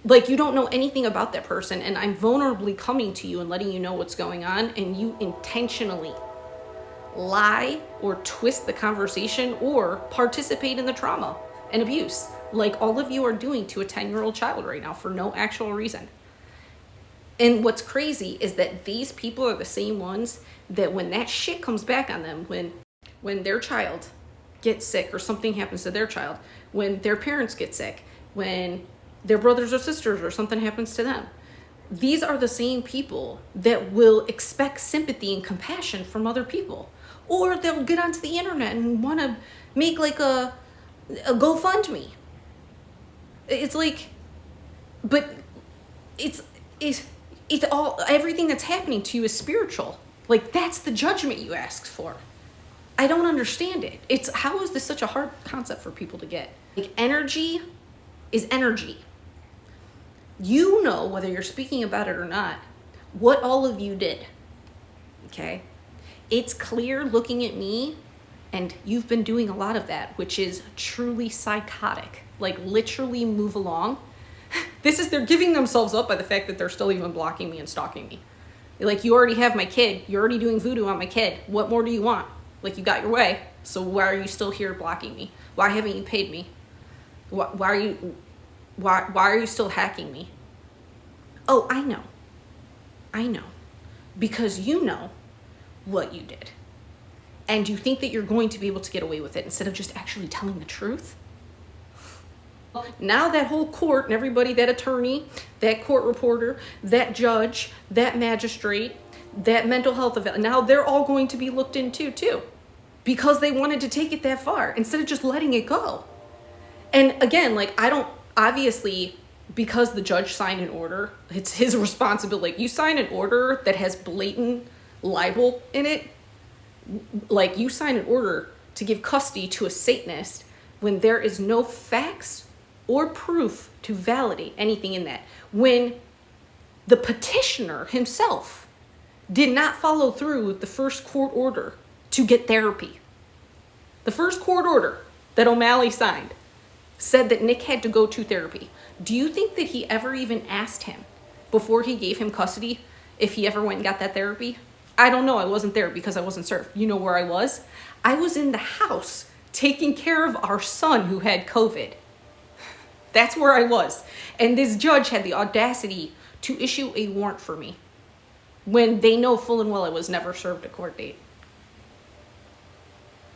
A: like, you don't know anything about that person, and I'm vulnerably coming to you and letting you know what's going on, and you intentionally lie or twist the conversation or participate in the trauma and abuse, like all of you are doing to a 10-year-old child right now for no actual reason. And what's crazy is that these people are the same ones that when that shit comes back on them, when their child gets sick or something happens to their child, when their parents get sick, when their brothers or sisters or something happens to them, these are the same people that will expect sympathy and compassion from other people. Or they'll get onto the internet and want to make like a GoFundMe. It's like, but it's all, everything that's happening to you is spiritual. Like, that's the judgment you asked for. I don't understand it. It's, how is this such a hard concept for people to get? Like, energy is energy. You know, whether you're speaking about it or not, what all of you did. Okay? It's clear looking at me, and you've been doing a lot of that, which is truly psychotic. Like, literally move along. This is, they're giving themselves up by the fact that they're still even blocking me and stalking me. Like, you already have my kid. You're already doing voodoo on my kid. What more do you want? Like, you got your way. So why are you still here blocking me? Why haven't you paid me? Why are you still hacking me? Oh, I know. Because you know what you did. And you think that you're going to be able to get away with it instead of just actually telling the truth. Now that whole court and everybody, that attorney, that court reporter, that judge, that magistrate, that mental health event, now they're all going to be looked into too, because they wanted to take it that far instead of just letting it go. And again, like, I don't, obviously, because the judge signed an order, it's his responsibility. Like, you sign an order that has blatant libel in it, like, you sign an order to give custody to a Satanist when there is no facts or proof to validate anything in that. When the petitioner himself did not follow through with the first court order to get therapy. The first court order that O'Malley signed said that Nick had to go to therapy. Do you think that he ever even asked him before he gave him custody if he ever went and got that therapy? I don't know. I wasn't there because I wasn't served. You know where I was? I was in the house taking care of our son who had COVID. That's where I was. And this judge had the audacity to issue a warrant for me when they know full and well I was never served a court date.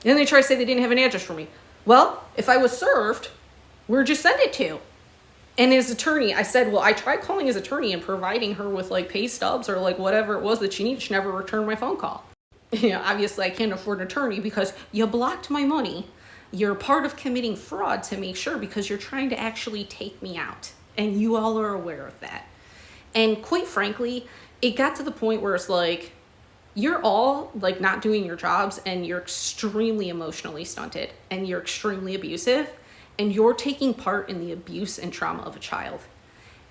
A: And then they try to say they didn't have an address for me. Well, if I was served, where'd you send it to? And his attorney, I said, well, I tried calling his attorney and providing her with like pay stubs or like whatever it was that she needed. She never returned my phone call. You know, obviously I can't afford an attorney because you blocked my money. You're part of committing fraud to make sure, because you're trying to actually take me out. And you all are aware of that. And quite frankly, it got to the point where it's like, you're all like not doing your jobs, and you're extremely emotionally stunted, and you're extremely abusive, and you're taking part in the abuse and trauma of a child.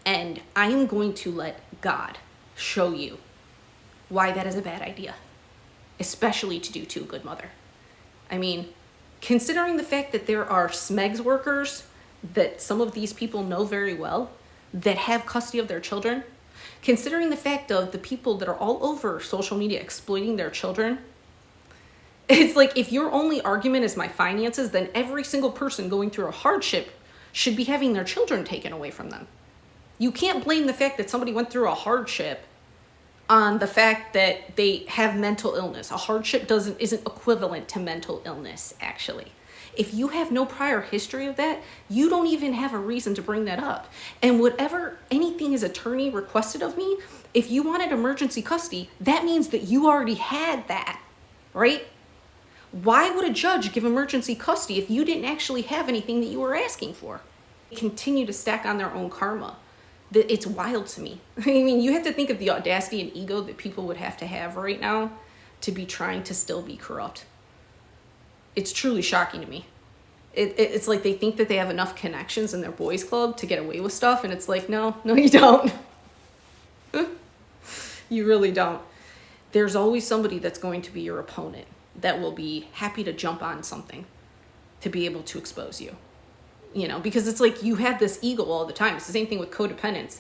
A: And I am going to let God show you why that is a bad idea, especially to do to a good mother. I mean, considering the fact that there are SMEGS workers that some of these people know very well that have custody of their children, considering the fact of the people that are all over social media exploiting their children, it's like, if your only argument is my finances, then every single person going through a hardship should be having their children taken away from them. You can't blame the fact that somebody went through a hardship on the fact that they have mental illness. A hardship isn't equivalent to mental illness, actually. If you have no prior history of that, you don't even have a reason to bring that up. And whatever anything his attorney requested of me, if you wanted emergency custody, that means that you already had that, right? Why would a judge give emergency custody if you didn't actually have anything that you were asking for? They continue to stack on their own karma. It's wild to me. I mean, you have to think of the audacity and ego that people would have to have right now to be trying to still be corrupt. It's truly shocking to me. It's like they think that they have enough connections in their boys club to get away with stuff, and it's like, no, you don't. You really don't. There's always somebody that's going to be your opponent that will be happy to jump on something to be able to expose you. You know, because it's like you have this ego all the time. It's the same thing with codependence.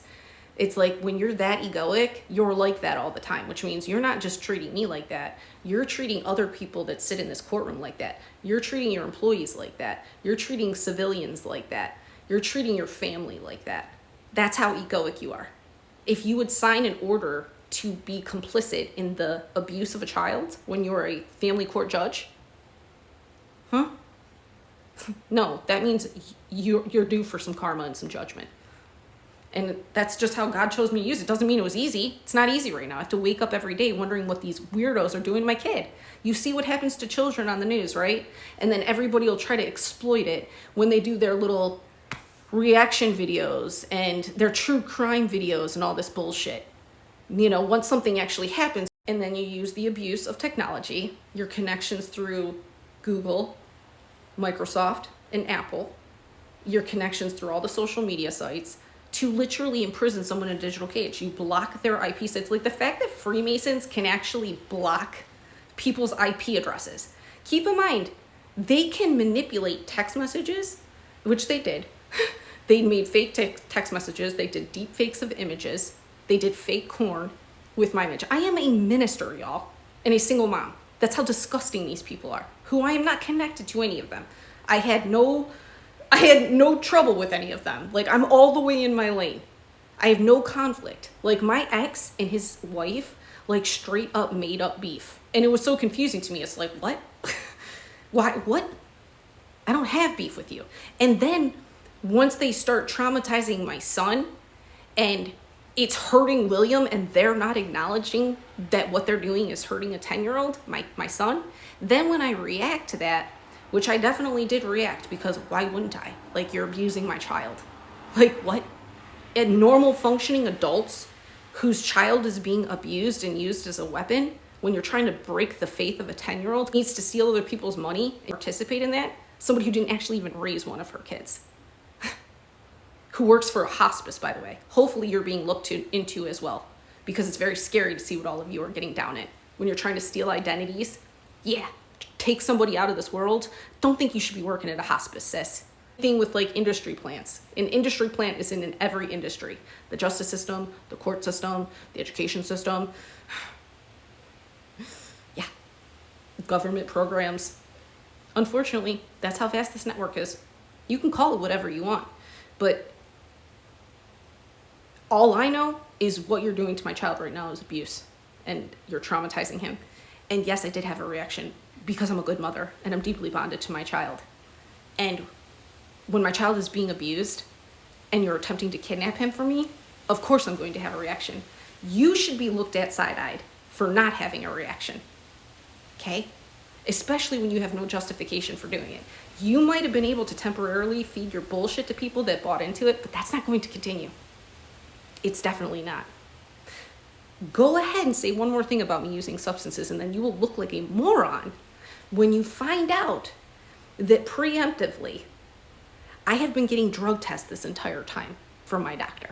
A: It's like when you're that egoic, you're like that all the time, which means you're not just treating me like that. You're treating other people that sit in this courtroom like that. You're treating your employees like that. You're treating civilians like that. You're treating your family like that. That's how egoic you are. If you would sign an order to be complicit in the abuse of a child when you're a family court judge? Huh? No, that means you're due for some karma and some judgment. And that's just how God chose me to use it. Doesn't mean it was easy. It's not easy right now. I have to wake up every day wondering what these weirdos are doing to my kid. You see what happens to children on the news, right? And then everybody will try to exploit it when they do their little reaction videos and their true crime videos and all this bullshit. You know, once something actually happens, and then you use the abuse of technology, your connections through Google, Microsoft, and Apple, your connections through all the social media sites, to literally imprison someone in a digital cage. You block their IP sites. Like the fact that Freemasons can actually block people's IP addresses. Keep in mind, they can manipulate text messages, which they did. They made fake text messages. They did deep fakes of images. They did fake porn with my image. I am a minister, y'all, and a single mom. That's how disgusting these people are, who I am not connected to any of them. I had no trouble with any of them. Like, I'm all the way in my lane. I have no conflict. Like, my ex and his wife, like, straight up made up beef. And it was so confusing to me. It's like, what? Why? What? I don't have beef with you. And then once they start traumatizing my son and it's hurting William and they're not acknowledging that what they're doing is hurting a 10-year-old, my son, then when I react to that, which I definitely did react, because why wouldn't I? Like, you're abusing my child. Like, what? And normal functioning adults whose child is being abused and used as a weapon, when you're trying to break the faith of a 10-year-old, needs to steal other people's money and participate in that, somebody who didn't actually even raise one of her kids. Who works for a hospice, by the way. Hopefully you're being looked into as well, because it's very scary to see what all of you are getting down at. When you're trying to steal identities, yeah, take somebody out of this world. Don't think you should be working at a hospice, sis. Thing with like industry plants. An industry plant is in every industry. The justice system, the court system, the education system. Yeah. Government programs. Unfortunately, that's how vast this network is. You can call it whatever you want, but all I know is what you're doing to my child right now is abuse, and you're traumatizing him. And yes, I did have a reaction because I'm a good mother and I'm deeply bonded to my child. And when my child is being abused and you're attempting to kidnap him from me, of course I'm going to have a reaction. You should be looked at side-eyed for not having a reaction, okay? Especially when you have no justification for doing it. You might have been able to temporarily feed your bullshit to people that bought into it, but that's not going to continue. It's definitely not. Go ahead and say one more thing about me using substances, and then you will look like a moron when you find out that preemptively I have been getting drug tests this entire time from my doctor.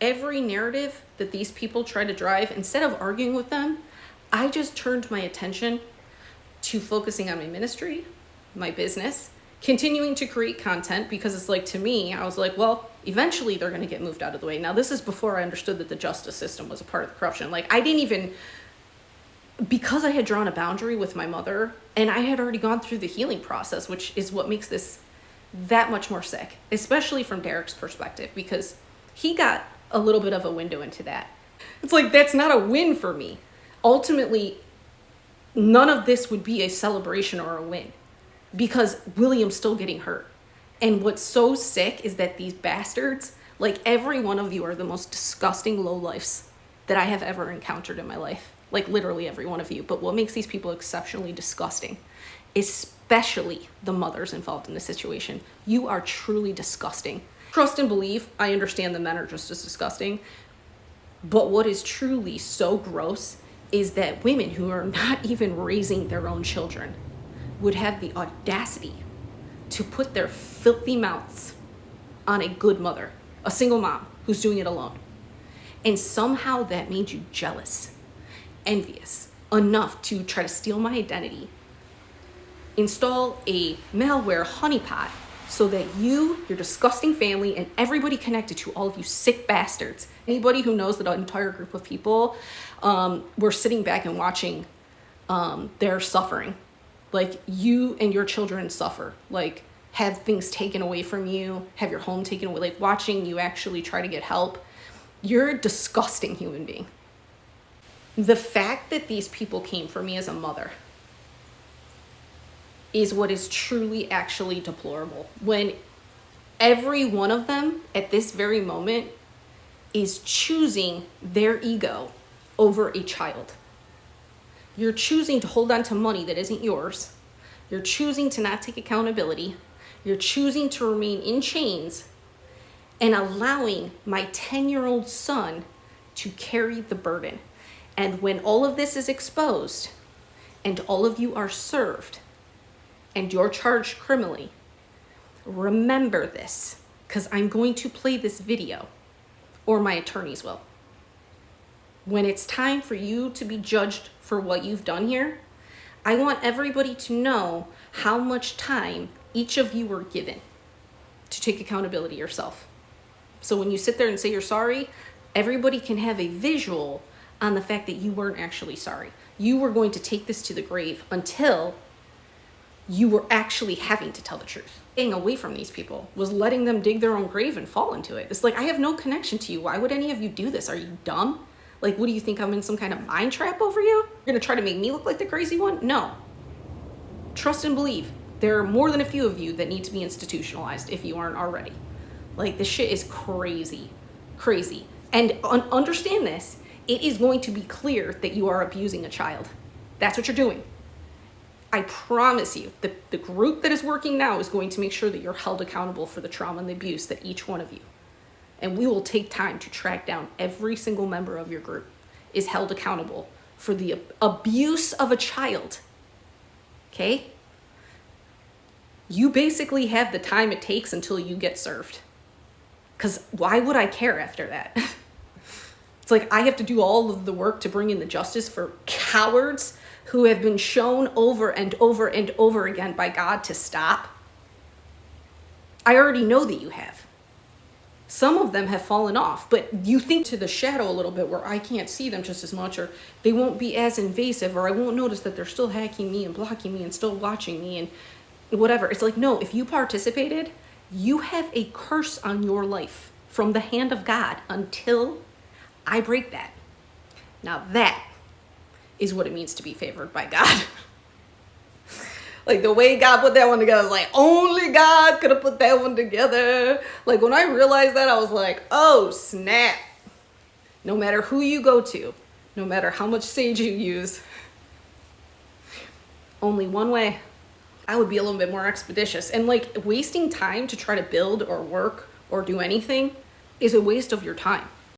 A: Every narrative that these people try to drive, instead of arguing with them, I just turned my attention to focusing on my ministry, my business, continuing to create content, because it's like, to me, I was like, well, eventually they're going to get moved out of the way. Now, this is before I understood that the justice system was a part of the corruption. Like, I didn't even, because I had drawn a boundary with my mother and I had already gone through the healing process, which is what makes this that much more sick, especially from Derek's perspective, because he got a little bit of a window into that. It's like, that's not a win for me. Ultimately, none of this would be a celebration or a win, because William's still getting hurt. And what's so sick is that these bastards, like, every one of you are the most disgusting lowlifes that I have ever encountered in my life. Like, literally every one of you. But what makes these people exceptionally disgusting, especially the mothers involved in this situation, you are truly disgusting. Trust and believe, I understand the men are just as disgusting. But what is truly so gross is that women who are not even raising their own children would have the audacity to put their filthy mouths on a good mother, a single mom who's doing it alone. And somehow that made you jealous, envious, enough to try to steal my identity, install a malware honeypot so that you, your disgusting family, and everybody connected to all of you sick bastards, anybody who knows that an entire group of people were sitting back and watching their suffering. Like, you and your children suffer, like, have things taken away from you, have your home taken away, like, watching you actually try to get help. You're a disgusting human being. The fact that these people came for me as a mother is what is truly actually deplorable. When every one of them at this very moment is choosing their ego over a child. You're choosing to hold on to money that isn't yours. You're choosing to not take accountability. You're choosing to remain in chains and allowing my 10-year-old son to carry the burden. And when all of this is exposed and all of you are served and you're charged criminally, remember this, because I'm going to play this video, or my attorneys will. When it's time for you to be judged for what you've done here, I want everybody to know how much time each of you were given to take accountability yourself. So when you sit there and say you're sorry, everybody can have a visual on the fact that you weren't actually sorry. You were going to take this to the grave until you were actually having to tell the truth. Staying away from these people was letting them dig their own grave and fall into it. It's like, I have no connection to you. Why would any of you do this? Are you dumb? Like, what do you think, I'm in some kind of mind trap over you? You're gonna try to make me look like the crazy one? No. Trust and believe. There are more than a few of you that need to be institutionalized if you aren't already. Like, this shit is crazy, crazy. And understand this, it is going to be clear that you are abusing a child. That's what you're doing. I promise you, the group that is working now is going to make sure that you're held accountable for the trauma and the abuse that each one of you, and we will take time to track down every single member of your group is held accountable for the abuse of a child. Okay? You basically have the time it takes until you get served. Because why would I care after that? It's like I have to do all of the work to bring in the justice for cowards who have been shown over and over and over again by God to stop. I already know that you have. Some of them have fallen off, but you think to the shadow a little bit where I can't see them just as much, or they won't be as invasive, or I won't notice that they're still hacking me and blocking me and still watching me and whatever. It's like, no, if you participated, you have a curse on your life from the hand of God until I break that. Now that is what it means to be favored by God. Like, the way God put that one together, like, only God could have put that one together. Like, when I realized that, I was like, oh, snap. No matter who you go to, no matter how much sage you use, only one way. I would be a little bit more expeditious. And, like, wasting time to try to build or work or do anything is a waste of your time.